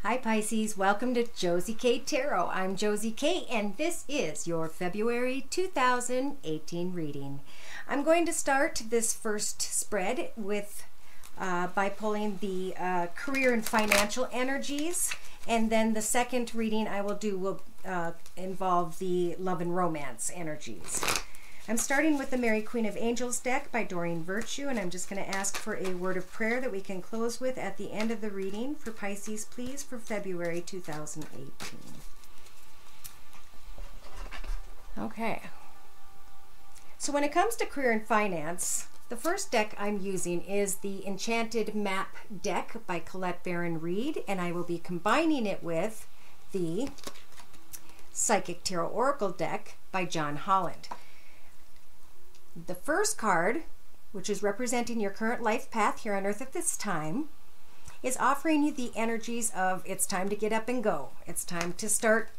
Hi Pisces, welcome to Josie K Tarot. I'm Josie K and this is your February 2018 reading. I'm going to start this first spread with by pulling the career and financial energies, and then the second reading I will do will involve the love and romance energies. I'm starting with the Mary Queen of Angels deck by Doreen Virtue, and I'm just going to ask for a word of prayer that we can close with at the end of the reading for Pisces, please, for February 2018. Okay. So when it comes to career and finance, the first deck I'm using is the Enchanted Map deck by Colette Baron Reed, and I will be combining it with the Psychic Tarot Oracle deck by John Holland. The first card, which is representing your current life path here on Earth at this time, is offering you the energies of it's time to get up and go. It's time to start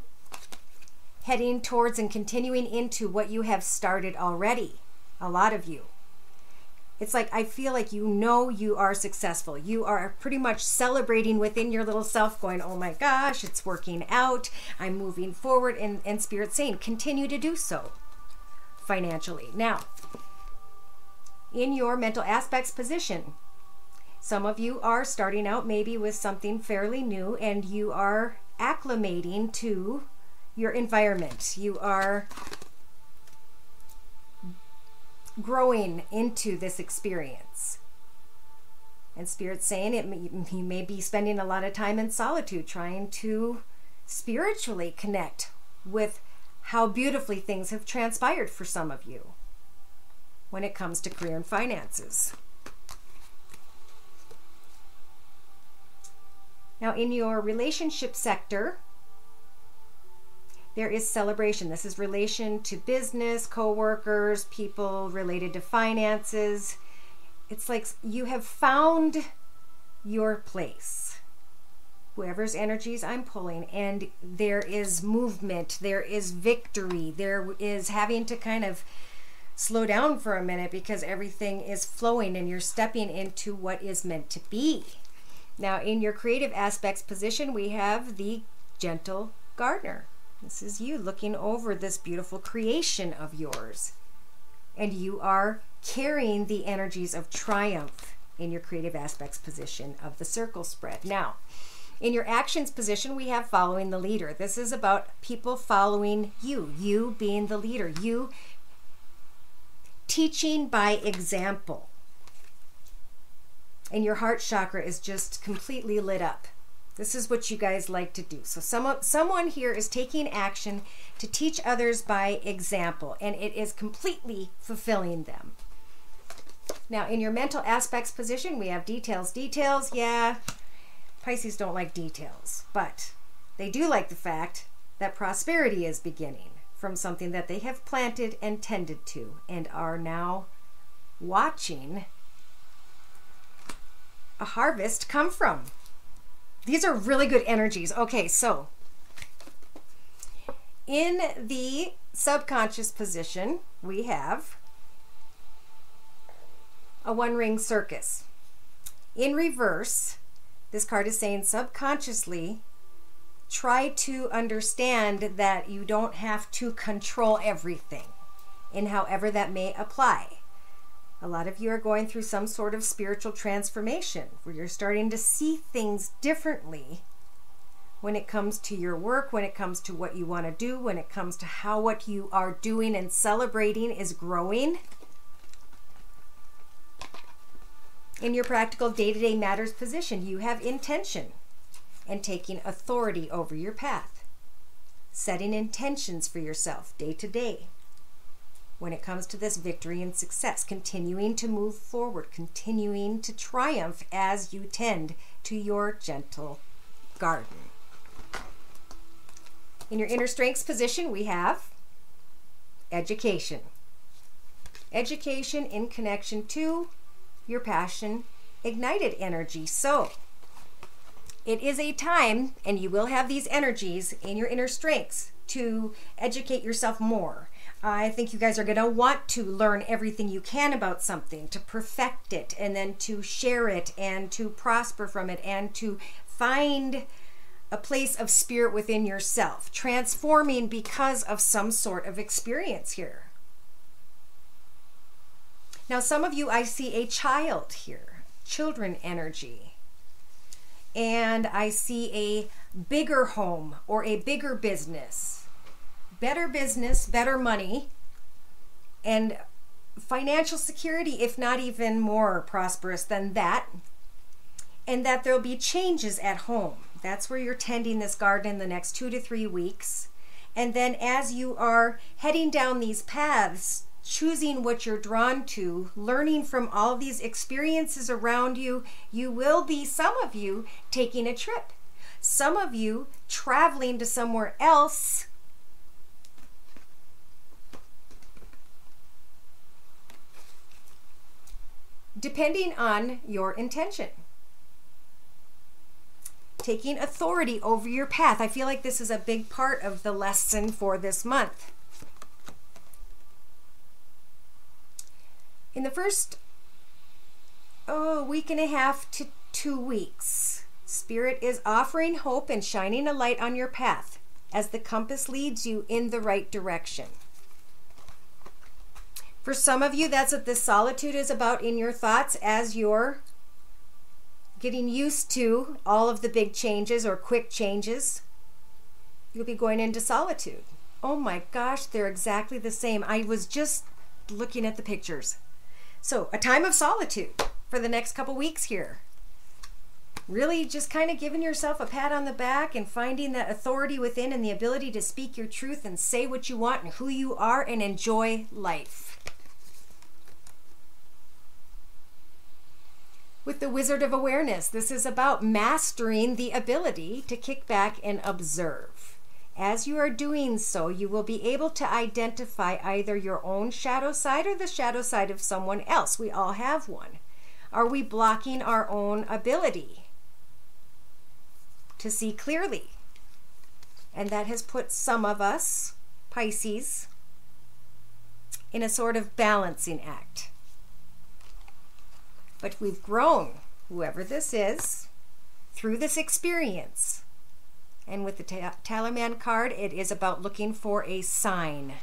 heading towards and continuing into what you have started already. A lot of you. It's like I feel like you know you are successful. You are pretty much celebrating within your little self going, oh my gosh, it's working out. I'm moving forward, and Spirit's saying continue to do so financially. Now, in your mental aspects position, some of you are starting out maybe with something fairly new and you are acclimating to your environment. You are growing into this experience. And Spirit's saying you may be spending a lot of time in solitude trying to spiritually connect with how beautifully things have transpired for some of you when it comes to career and finances. Now, in your relationship sector, there is celebration. This is relation to business, co-workers, people related to finances. It's like you have found your place. Whoever's energies I'm pulling, and there is movement, there is victory, there is having to kind of slow down for a minute because everything is flowing and you're stepping into what is meant to be. Now, in your creative aspects position, we have the Gentle Gardener. This is you looking over this beautiful creation of yours, and you are carrying the energies of triumph in your creative aspects position of the circle spread. Now, in your actions position, we have following the leader. This is about people following you, you being the leader, you teaching by example. And your heart chakra is just completely lit up. This is what you guys like to do. So someone here is taking action to teach others by example, and it is completely fulfilling them. Now, in your mental aspects position, we have details. Details, yeah, Pisces don't like details, but they do like the fact that prosperity is beginning from something that they have planted and tended to and are now watching a harvest come from. These are really good energies. Okay, so in the subconscious position, we have a one-ring circus. In reverse, this card is saying subconsciously, try to understand that you don't have to control everything in however that may apply. A lot of you are going through some sort of spiritual transformation where you're starting to see things differently when it comes to your work, when it comes to what you want to do, when it comes to how what you are doing and celebrating is growing. In your practical day-to-day matters position, you have intention and taking authority over your path, setting intentions for yourself day to day. When it comes to this victory and success, continuing to move forward, continuing to triumph as you tend to your gentle garden. In your inner strengths position, we have education. Education in connection to your passion ignited energy. So it is a time, and you will have these energies in your inner strengths to educate yourself more. I think you guys are going to want to learn everything you can about something, to perfect it, and then to share it, and to prosper from it, and to find a place of spirit within yourself, transforming because of some sort of experience here. Now, some of you, I see a child here, children energy. And I see a bigger home or a bigger business, better money, and financial security, if not even more prosperous than that. And that there'll be changes at home. That's where you're tending this garden in the next 2 to 3 weeks. And then as you are heading down these paths, choosing what you're drawn to, learning from all these experiences around you, you will be, some of you, taking a trip. Some of you traveling to somewhere else. Depending on your intention. Taking authority over your path. I feel like this is a big part of the lesson for this month. In the first week and a half to 2 weeks, Spirit is offering hope and shining a light on your path as the compass leads you in the right direction. For some of you, that's what this solitude is about in your thoughts as you're getting used to all of the big changes or quick changes. You'll be going into solitude. Oh my gosh, they're exactly the same. I was just looking at the pictures. So a time of solitude for the next couple weeks here. Really just kind of giving yourself a pat on the back and finding that authority within and the ability to speak your truth and say what you want and who you are and enjoy life. With the Wizard of Awareness, this is about mastering the ability to kick back and observe. As you are doing so, you will be able to identify either your own shadow side or the shadow side of someone else. We all have one. Are we blocking our own ability to see clearly? And that has put some of us, Pisces, in a sort of balancing act. But we've grown, whoever this is, through this experience. And with the Tallyman card, it is about looking for a sign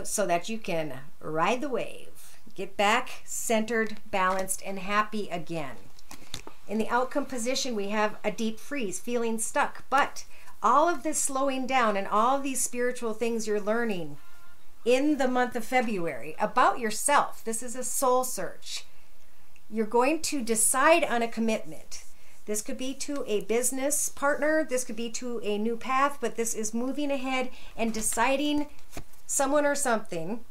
so that you can ride the wave, get back centered, balanced, and happy again. In the outcome position, we have a deep freeze, feeling stuck. But all of this slowing down and all of these spiritual things you're learning in the month of February about yourself, this is a soul search. You're going to decide on a commitment. This could be to a business partner, this could be to a new path, but this is moving ahead and deciding someone or something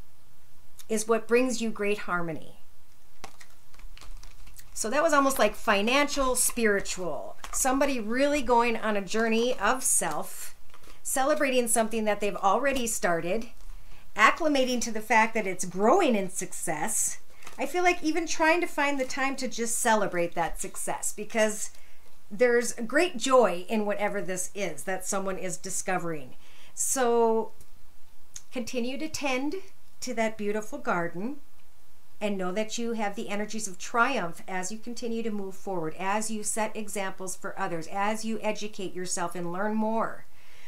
is what brings you great harmony. So that was almost like financial, spiritual. Somebody really going on a journey of self, celebrating something that they've already started, acclimating to the fact that it's growing in success. I feel like even trying to find the time to just celebrate that success, because there's great joy in whatever this is that someone is discovering. So continue to tend to that beautiful garden and know that you have the energies of triumph as you continue to move forward, as you set examples for others, as you educate yourself and learn more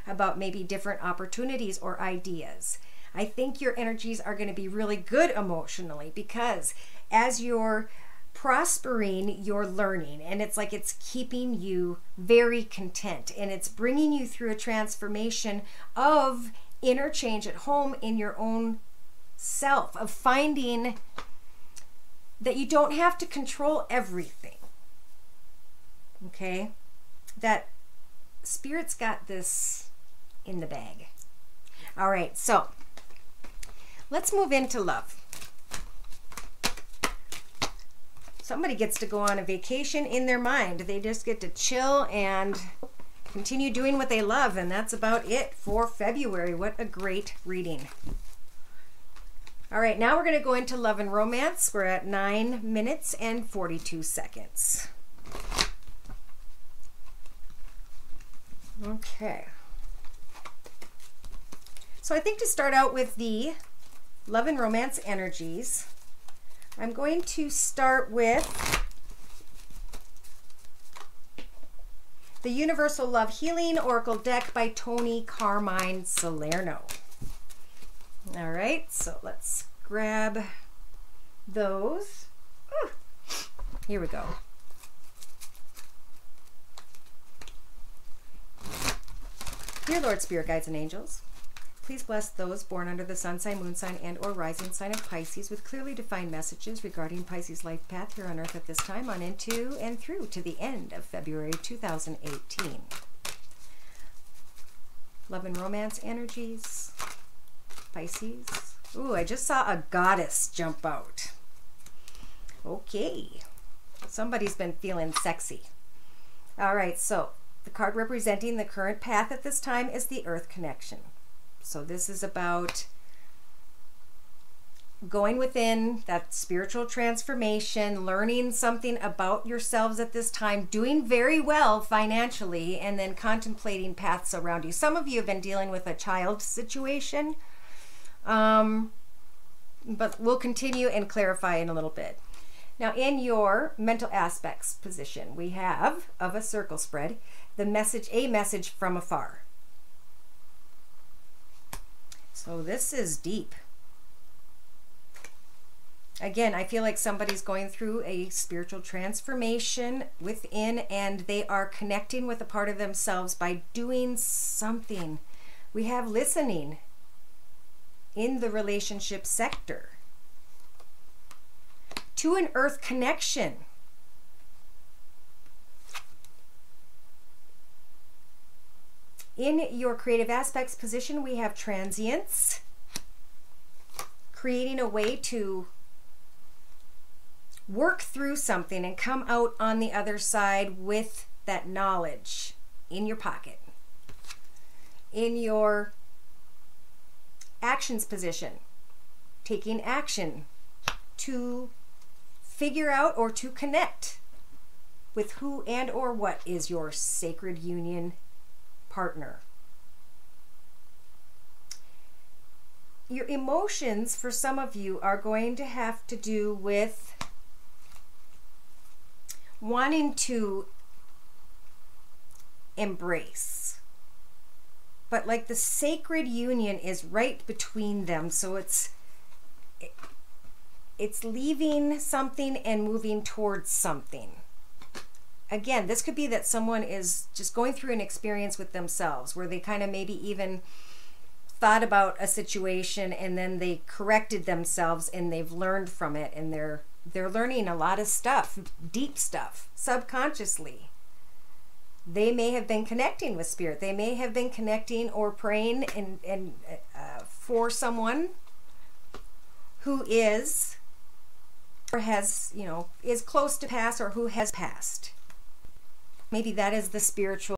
about maybe different opportunities or ideas. I think your energies are going to be really good emotionally, because as you're prospering, you're learning, and it's like it's keeping you very content, and it's bringing you through a transformation of inner change at home in your own self, of finding that you don't have to control everything. Okay? That Spirit's got this in the bag. All right, so let's move into love. Somebody gets to go on a vacation in their mind. They just get to chill and continue doing what they love, and that's about it for February. What a great reading. All right, now we're going to go into love and romance. We're at 9 minutes and 42 seconds. Okay. So I think to start out with the love and romance energies, I'm going to start with the Universal Love Healing Oracle deck by Tony Carmine Salerno. All right, so let's grab those. Ooh, here we go. Dear Lord, Spirit Guides and Angels, please bless those born under the sun sign, moon sign, and or rising sign of Pisces with clearly defined messages regarding Pisces' life path here on Earth at this time on into and through to the end of February 2018. Love and romance energies, Pisces. Ooh, I just saw a goddess jump out. Okay, somebody's been feeling sexy. All right, so the card representing the current path at this time is the Earth connection. So this is about going within that spiritual transformation, learning something about yourselves at this time, doing very well financially, and then contemplating paths around you. Some of you have been dealing with a child situation, but we'll continue and clarify in a little bit. Now, in your mental aspects position, we have, of a circle spread, the message, a message from afar. So this is deep. Again, I feel like somebody's going through a spiritual transformation within, and they are connecting with a part of themselves by doing something. We have listening in the relationship sector to an Earth connection. In your creative aspects position, we have transience, creating a way to work through something and come out on the other side with that knowledge in your pocket. In your actions position, taking action to figure out or to connect with who and or what is your sacred union partner. Your emotions for some of you are going to have to do with wanting to embrace, but like the sacred union is right between them, so it's leaving something and moving towards something. Again, this could be that someone is just going through an experience with themselves where they kind of maybe even thought about a situation and then they corrected themselves and they've learned from it, and they're learning a lot of stuff, deep stuff, subconsciously. They may have been connecting with spirit. They may have been connecting or praying and for someone who is or has, is close to pass, or who has passed. Maybe that is the spiritual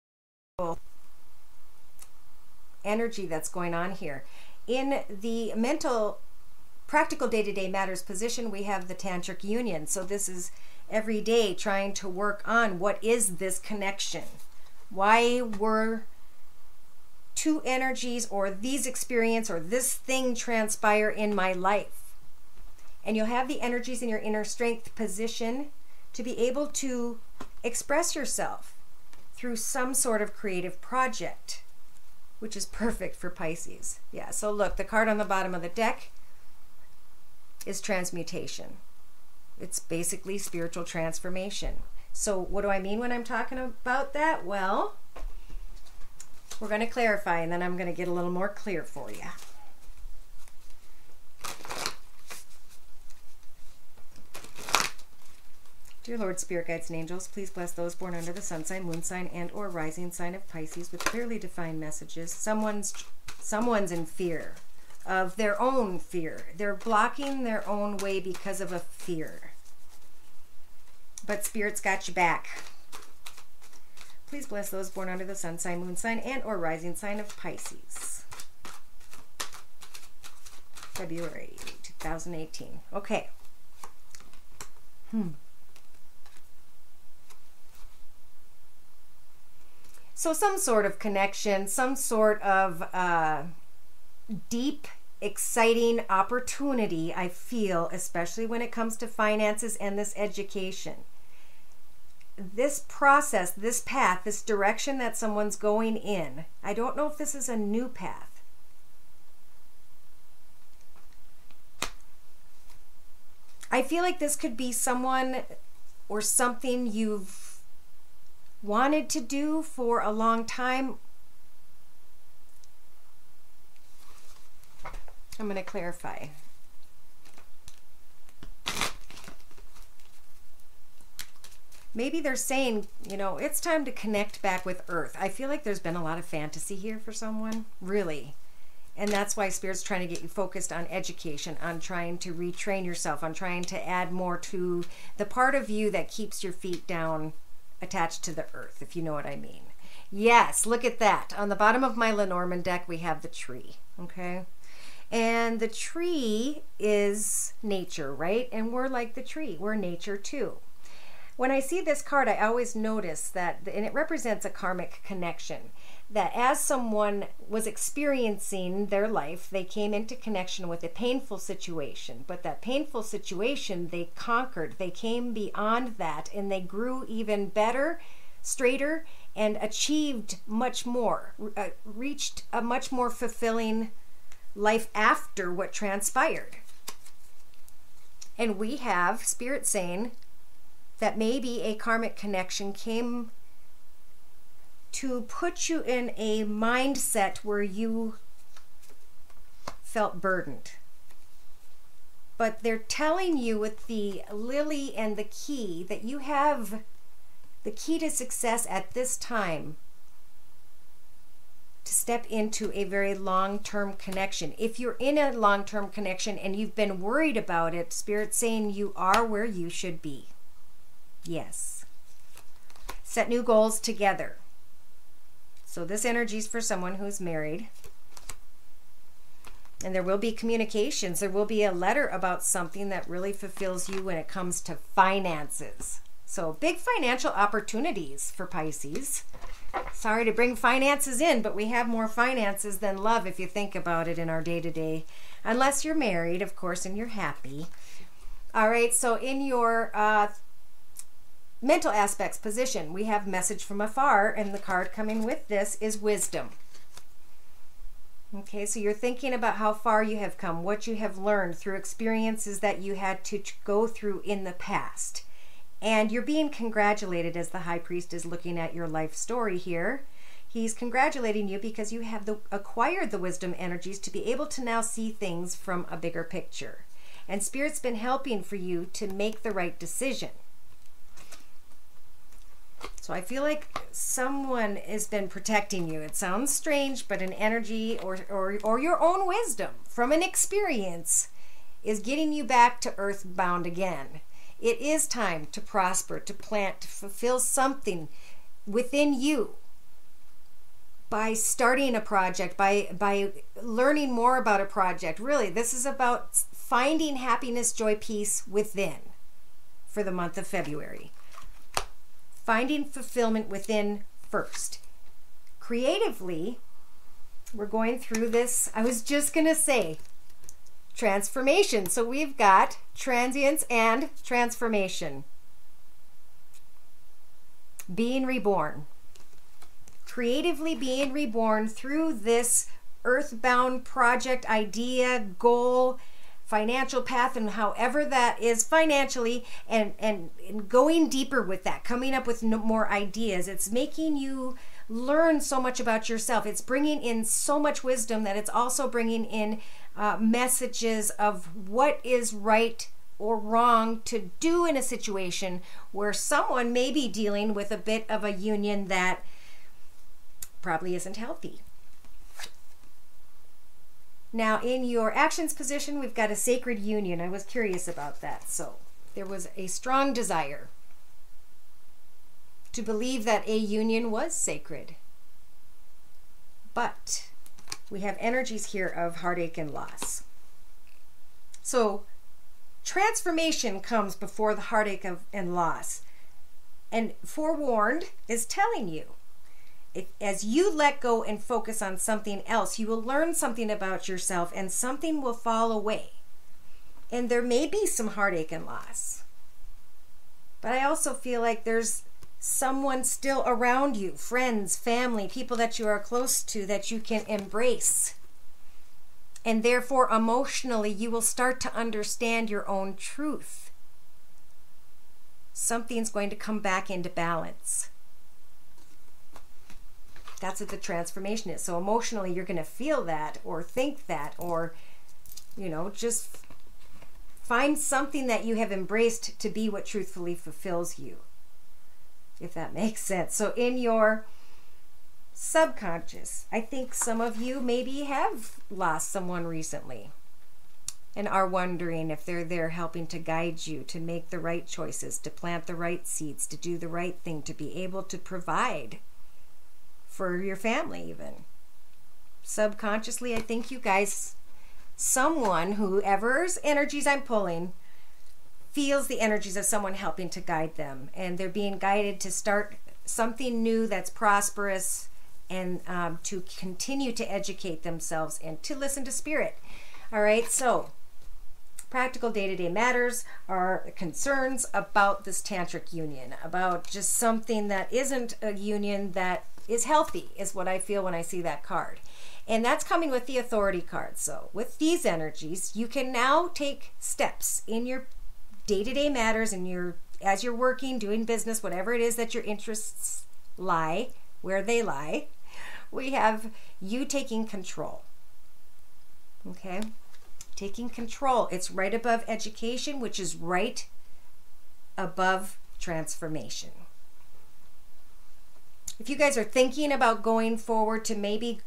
energy that's going on here. In the mental, practical day-to-day matters position, we have the tantric union. So this is every day trying to work on what is this connection. Why were two energies or these experience or this thing transpire in my life? And you'll have the energies in your inner strength position to be able to express yourself through some sort of creative project, which is perfect for Pisces. Yeah, so look, the card on the bottom of the deck is transmutation. It's basically spiritual transformation. So what do I mean when I'm talking about that? Well, we're going to clarify, and then I'm going to get a little more clear for you. Dear Lord, Spirit Guides and Angels, please bless those born under the sun sign, moon sign, and or rising sign of Pisces with clearly defined messages. Someone's in fear of their own fear. They're blocking their own way because of a fear. But Spirit's got you back. Please bless those born under the sun sign, moon sign, and or rising sign of Pisces. February 2018. Okay. So some sort of connection, some sort of deep, exciting opportunity, I feel, especially when it comes to finances and this education. this process, this path, this direction that someone's going in, I don't know if this is a new path. I feel like this could be someone or something you've wanted to do for a long time. I'm going to clarify. Maybe they're saying, you know, it's time to connect back with Earth. I feel like there's been a lot of fantasy here for someone, really. And that's why Spirit's trying to get you focused on education, on trying to retrain yourself, on trying to add more to the part of you that keeps your feet down, attached to the Earth, if you know what I mean. Yes, look at that. On the bottom of my Lenormand deck, we have the tree, okay? And the tree is nature, right? And we're like the tree. We're nature too. When I see this card, I always notice that, and it represents a karmic connection, that as someone was experiencing their life, they came into connection with a painful situation, but that painful situation they conquered. They came beyond that, and they grew even better, straighter, and achieved much more, reached a much more fulfilling life after what transpired. And we have Spirit saying that maybe a karmic connection came to put you in a mindset where you felt burdened. But they're telling you with the lily and the key that you have the key to success at this time to step into a very long-term connection. If you're in a long-term connection and you've been worried about it, Spirit's saying you are where you should be. Yes. Set new goals together. So this energy is for someone who's married. And there will be communications. There will be a letter about something that really fulfills you when it comes to finances. So big financial opportunities for Pisces. Sorry to bring finances in, but we have more finances than love if you think about it in our day-to-day. Unless you're married, of course, and you're happy. All right, so in your mental aspects position, we have message from afar, and the card coming with this is wisdom. Okay, so you're thinking about how far you have come, what you have learned through experiences that you had to go through in the past. And you're being congratulated as the High Priest is looking at your life story here. He's congratulating you because you have acquired the wisdom energies to be able to now see things from a bigger picture. And Spirit's been helping for you to make the right decision. So I feel like someone has been protecting you. It sounds strange, but an energy or your own wisdom from an experience is getting you back to earthbound again. It is time to prosper, to plant, to fulfill something within you by starting a project, by learning more about a project. Really, this is about finding happiness, joy, peace within for the month of February. Finding fulfillment within first. Creatively, we're going through this, I was just going to say, transformation. So we've got transience and transformation. Being reborn. Creatively being reborn through this earthbound project, idea, goal, financial path, and however that is financially, and going deeper with that, coming up with more ideas. It's making you learn so much about yourself. It's bringing in so much wisdom that it's also bringing in messages of what is right or wrong to do in a situation where someone may be dealing with a bit of a union that probably isn't healthy. Now, in your actions position, we've got a sacred union. I was curious about that. So there was a strong desire to believe that a union was sacred. But we have energies here of heartache and loss. So transformation comes before the heartache and loss. And forewarned is telling you, as you let go and focus on something else, you will learn something about yourself and something will fall away. And there may be some heartache and loss. But I also feel like there's someone still around you, friends, family, people that you are close to that you can embrace. And therefore, emotionally, you will start to understand your own truth. Something's going to come back into balance. That's what the transformation is. So emotionally, you're going to feel that or think that, or, you know, just find something that you have embraced to be what truthfully fulfills you, if that makes sense. So in your subconscious, I think some of you maybe have lost someone recently and are wondering if they're there helping to guide you to make the right choices, to plant the right seeds, to do the right thing, to be able to provide for your family even. Subconsciously, I think you guys, someone, whoever's energies I'm pulling, feels the energies of someone helping to guide them. And they're being guided to start something new that's prosperous, and to continue to educate themselves and to listen to spirit. All right, so practical day-to-day matters are concerns about this tantric union, about just something that isn't a union that is healthy, is what I feel when I see that card. And that's coming with the authority card. So with these energies, you can now take steps in your day-to-day matters, and as you're working, doing business, whatever it is that your interests lie, where they lie. We have you taking control. Okay? Taking control. It's right above education, which is right above transformation. If you guys are thinking about going forward to maybe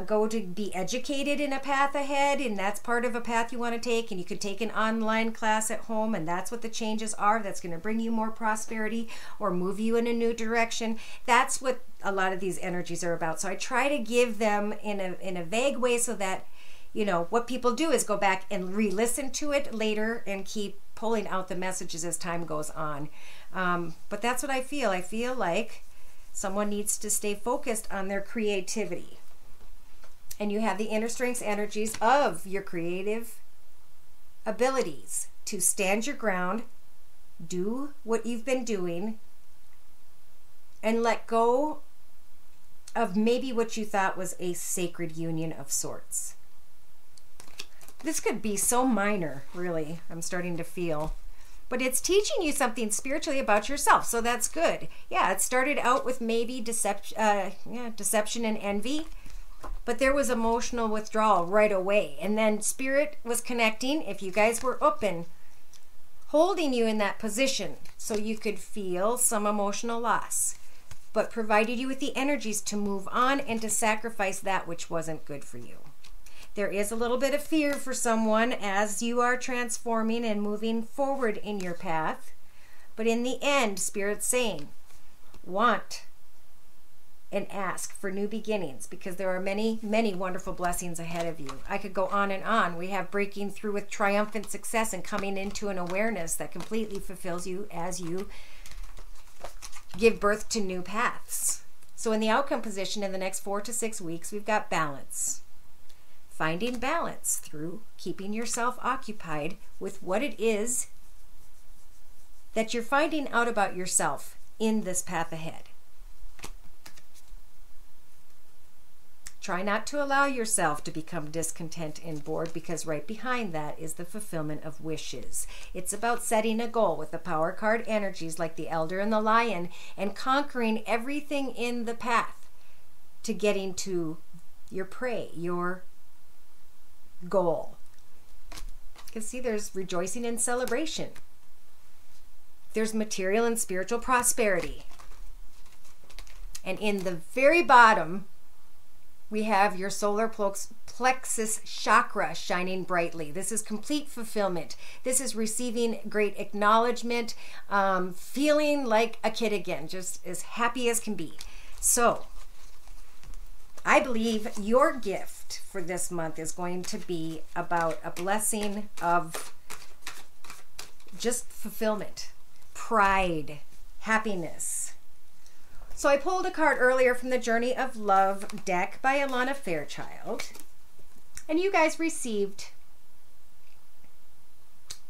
go to be educated in a path ahead, and that's part of a path you want to take, and you could take an online class at home, and that's what the changes are, that's going to bring you more prosperity or move you in a new direction. That's what a lot of these energies are about. So I try to give them in a vague way so that, you know, what people do is go back and re-listen to it later and keep pulling out the messages as time goes on. But that's what I feel. I feel like someone needs to stay focused on their creativity. And you have the inner strengths energies of your creative abilities to stand your ground, do what you've been doing, and let go of maybe what you thought was a sacred union of sorts. This could be so minor, really, I'm starting to feel. But it's teaching you something spiritually about yourself, so that's good. Yeah, it started out with maybe deception and envy, but there was emotional withdrawal right away. And then spirit was connecting, if you guys were open, holding you in that position so you could feel some emotional loss, but provided you with the energies to move on and to sacrifice that which wasn't good for you. There is a little bit of fear for someone as you are transforming and moving forward in your path. But in the end, Spirit's saying, want and ask for new beginnings, because there are many, many wonderful blessings ahead of you. I could go on and on. We have breaking through with triumphant success and coming into an awareness that completely fulfills you as you give birth to new paths. So in the outcome position in the next 4 to 6 weeks, we've got balance. Finding balance through keeping yourself occupied with what it is that you're finding out about yourself in this path ahead. Try not to allow yourself to become discontent and bored, because right behind that is the fulfillment of wishes. It's about setting a goal with the power card energies like the Elder and the Lion, and conquering everything in the path to getting to your prey, your goal. Because see, there's rejoicing and celebration. There's material and spiritual prosperity. And in the very bottom, we have your solar plexus chakra shining brightly. This is complete fulfillment. This is receiving great acknowledgement, feeling like a kid again, just as happy as can be. So, I believe your gift for this month is going to be about a blessing of just fulfillment, pride, happiness. So I pulled a card earlier from the Journey of Love deck by Alana Fairchild, and you guys received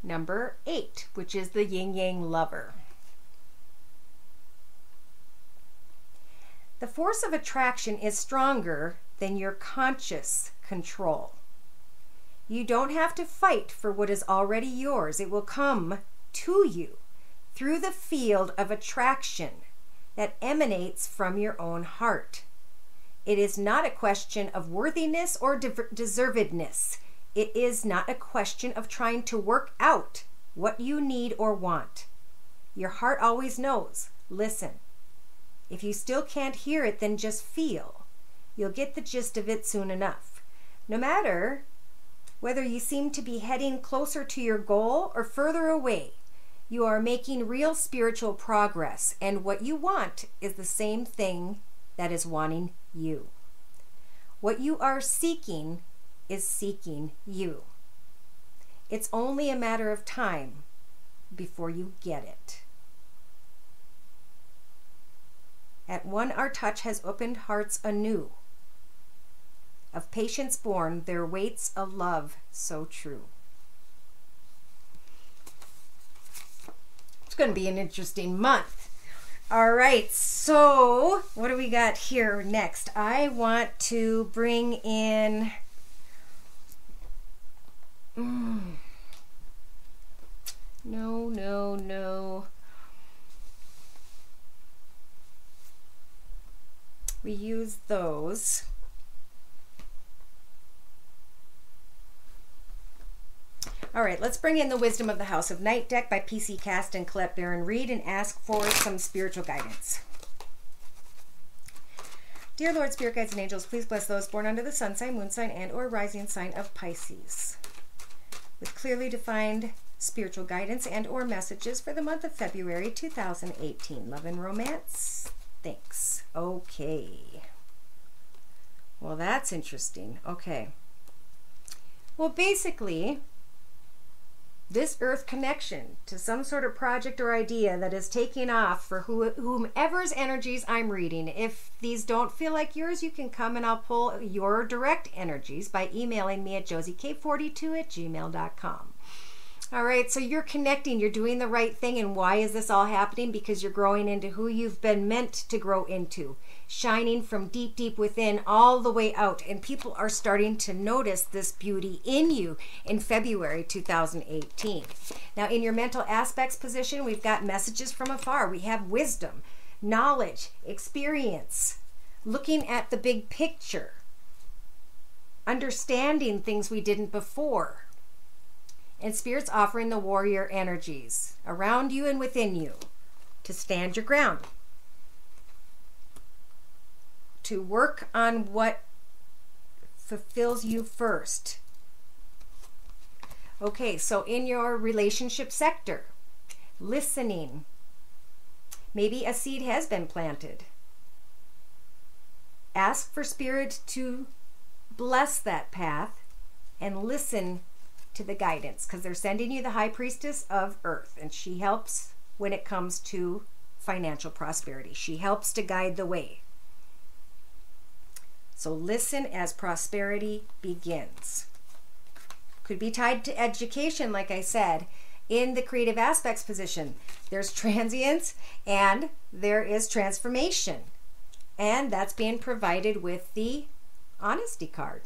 number 8, which is the Yin Yang Lover. The force of attraction is stronger than your conscious control. You don't have to fight for what is already yours. It will come to you through the field of attraction that emanates from your own heart. It is not a question of worthiness or deservedness. It is not a question of trying to work out what you need or want. Your heart always knows. Listen. If you still can't hear it, then just feel. You'll get the gist of it soon enough. No matter whether you seem to be heading closer to your goal or further away, you are making real spiritual progress, and what you want is the same thing that is wanting you. What you are seeking is seeking you. It's only a matter of time before you get it. At one our touch has opened hearts anew. Of patience born there waits a love so true. It's going to be an interesting month. All right, so what do we got here next? I want to bring in no. We use those. All right, let's bring in the Wisdom of the House of Night deck by PC Cast and Colette Baron Reed and ask for some spiritual guidance. Dear Lord, Spirit Guides and Angels, please bless those born under the sun sign, moon sign, and or rising sign of Pisces with clearly defined spiritual guidance and or messages for the month of February 2018. Love and romance. Thanks. Okay. Well, that's interesting. Okay. Well, basically, this earth connection to some sort of project or idea that is taking off for whomever's energies I'm reading. If these don't feel like yours, you can come and I'll pull your direct energies by emailing me at josiek42@gmail.com. All right, so you're connecting, you're doing the right thing. And why is this all happening? Because you're growing into who you've been meant to grow into, shining from deep, deep within all the way out. And people are starting to notice this beauty in you in February 2018. Now, in your mental aspects position, we've got messages from afar. We have wisdom, knowledge, experience, looking at the big picture, understanding things we didn't before. And Spirit's offering the warrior energies around you and within you to stand your ground, to work on what fulfills you first. Okay, so in your relationship sector, listening. Maybe a seed has been planted. Ask for Spirit to bless that path and listen to the guidance, because they're sending you the High Priestess of Earth, and she helps when it comes to financial prosperity. She helps to guide the way. So listen as prosperity begins. Could be tied to education, like I said. In the creative aspects position, there's transience and there is transformation. And that's being provided with the honesty card.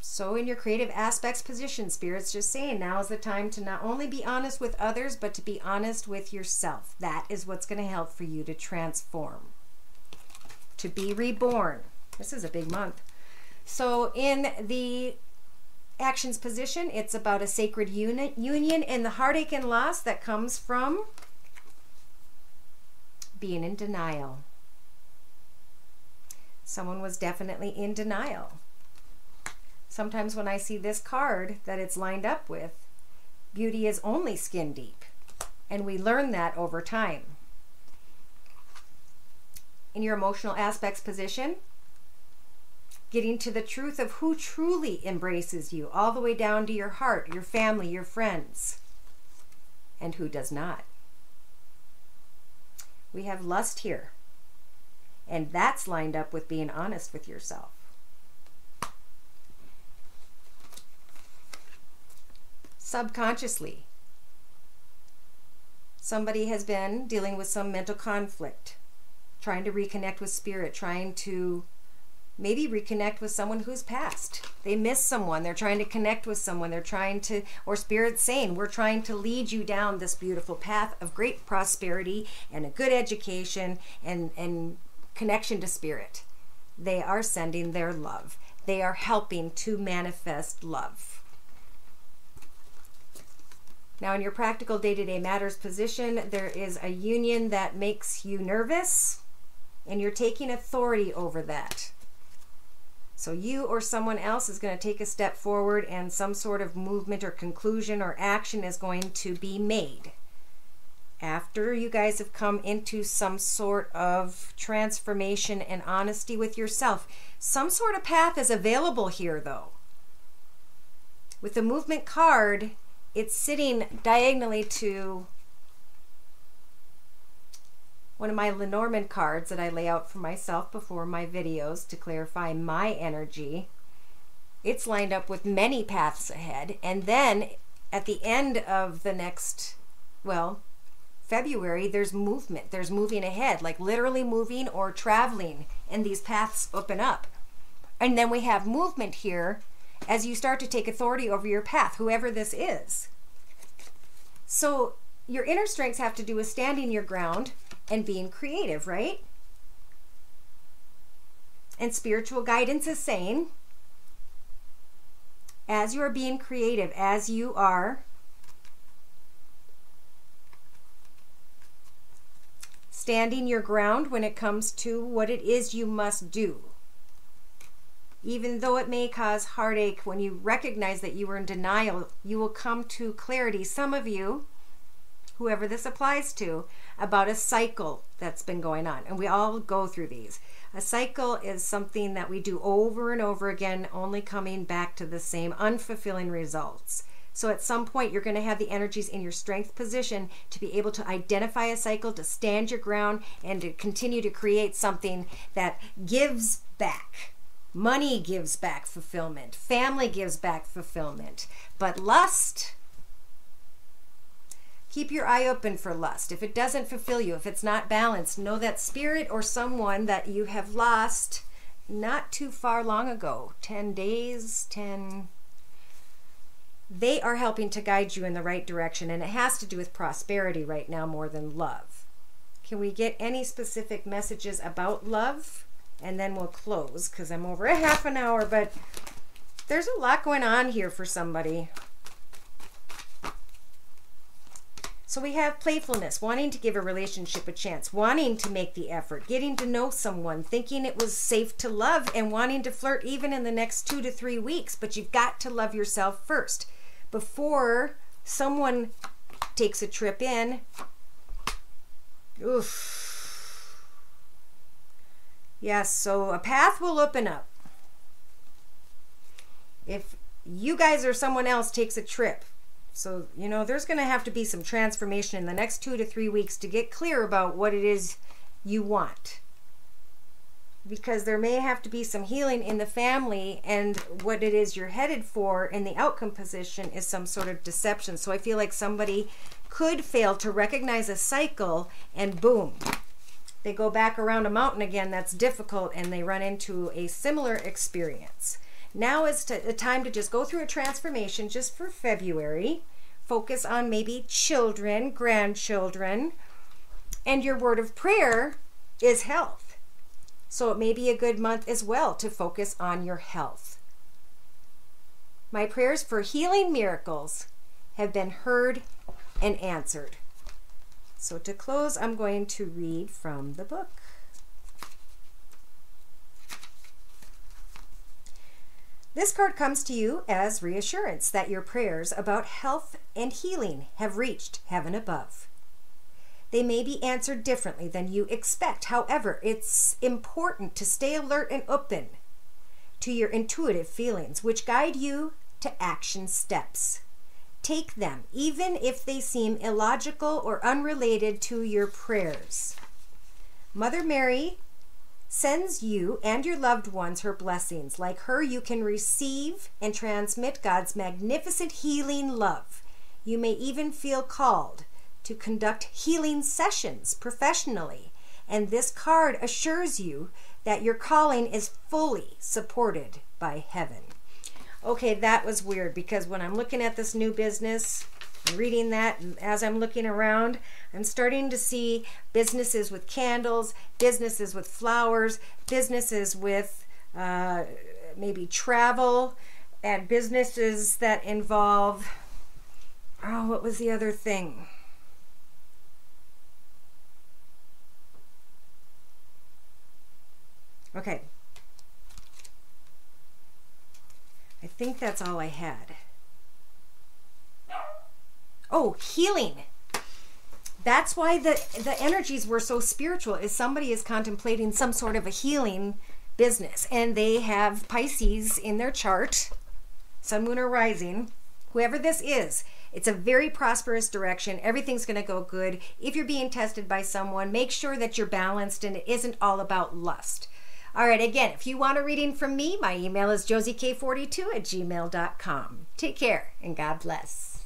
So in your creative aspects position, Spirit's just saying now is the time to not only be honest with others, but to be honest with yourself. That is what's going to help for you to transform, to be reborn. This is a big month. So in the actions position, it's about a sacred union and the heartache and loss that comes from being in denial. Someone was definitely in denial. Sometimes when I see this card that it's lined up with, beauty is only skin deep. And we learn that over time. In your emotional aspects position, getting to the truth of who truly embraces you, all the way down to your heart, your family, your friends, and who does not. We have lust here. And that's lined up with being honest with yourself. Subconsciously, somebody has been dealing with some mental conflict, trying to reconnect with spirit, trying to maybe reconnect with someone who's passed. They miss someone. They're trying to connect with someone. They're trying to, or spirit's saying, we're trying to lead you down this beautiful path of great prosperity and a good education and connection to spirit. They are sending their love. They are helping to manifest love. Now, in your practical day-to-day matters position, there is a union that makes you nervous, and you're taking authority over that. So you or someone else is going to take a step forward, and some sort of movement or conclusion or action is going to be made after you guys have come into some sort of transformation and honesty with yourself. Some sort of path is available here, though. With the movement card, it's sitting diagonally to one of my Lenormand cards that I lay out for myself before my videos to clarify my energy. It's lined up with many paths ahead, and then at the end of the next, well, February, there's movement. There's moving ahead, like literally moving or traveling, and these paths open up. And then we have movement here as you start to take authority over your path, whoever this is. So your inner strengths have to do with standing your ground and being creative, right? And spiritual guidance is saying, as you are being creative, as you are standing your ground when it comes to what it is you must do, even though it may cause heartache, when you recognize that you were in denial, you will come to clarity. Some of you, whoever this applies to, about a cycle that's been going on. And we all go through these. A cycle is something that we do over and over again, only coming back to the same unfulfilling results. So at some point, you're going to have the energies in your strength position to be able to identify a cycle, to stand your ground, and to continue to create something that gives back. Money gives back fulfillment. Family gives back fulfillment. But lust, keep your eye open for lust. If it doesn't fulfill you, if it's not balanced, know that spirit or someone that you have lost not too far long ago, 10 days, they are helping to guide you in the right direction, and it has to do with prosperity right now more than love. Can we get any specific messages about love? And then we'll close, because I'm over a half an hour, but there's a lot going on here for somebody. So we have playfulness, wanting to give a relationship a chance, wanting to make the effort, getting to know someone, thinking it was safe to love, and wanting to flirt even in the next 2 to 3 weeks. But you've got to love yourself first before someone takes a trip in. Oof. Yes, so a path will open up. If you guys or someone else takes a trip, so, you know, there's going to have to be some transformation in the next 2 to 3 weeks to get clear about what it is you want. Because there may have to be some healing in the family, and what it is you're headed for in the outcome position is some sort of deception. So I feel like somebody could fail to recognize a cycle, and boom, they go back around a mountain again that's difficult, and they run into a similar experience. Now is a time to just go through a transformation just for February. Focus on maybe children, grandchildren, and your word of prayer is health. So it may be a good month as well to focus on your health. My prayers for healing miracles have been heard and answered. So to close, I'm going to read from the book. This card comes to you as reassurance that your prayers about health and healing have reached heaven above. They may be answered differently than you expect. However, it's important to stay alert and open to your intuitive feelings, which guide you to action steps. Take them, even if they seem illogical or unrelated to your prayers. Mother Mary sends you and your loved ones her blessings. Like her, you can receive and transmit God's magnificent healing love. You may even feel called to conduct healing sessions professionally And this card assures you that your calling is fully supported by heaven. Okay, that was weird, because when I'm looking at this new business, I'm reading that, and as I'm looking around, I'm starting to see businesses with candles, businesses with flowers, businesses with maybe travel, and businesses that involve, oh, what was the other thing? Okay. I think that's all I had. Oh, healing. That's why the energies were so spiritual, is somebody is contemplating some sort of a healing business, and they have Pisces in their chart, sun, moon, or rising. Whoever this is, it's a very prosperous direction. Everything's going to go good. If you're being tested by someone, make sure that you're balanced and it isn't all about lust. All right, again, if you want a reading from me, my email is josiek42@gmail.com. Take care, and God bless.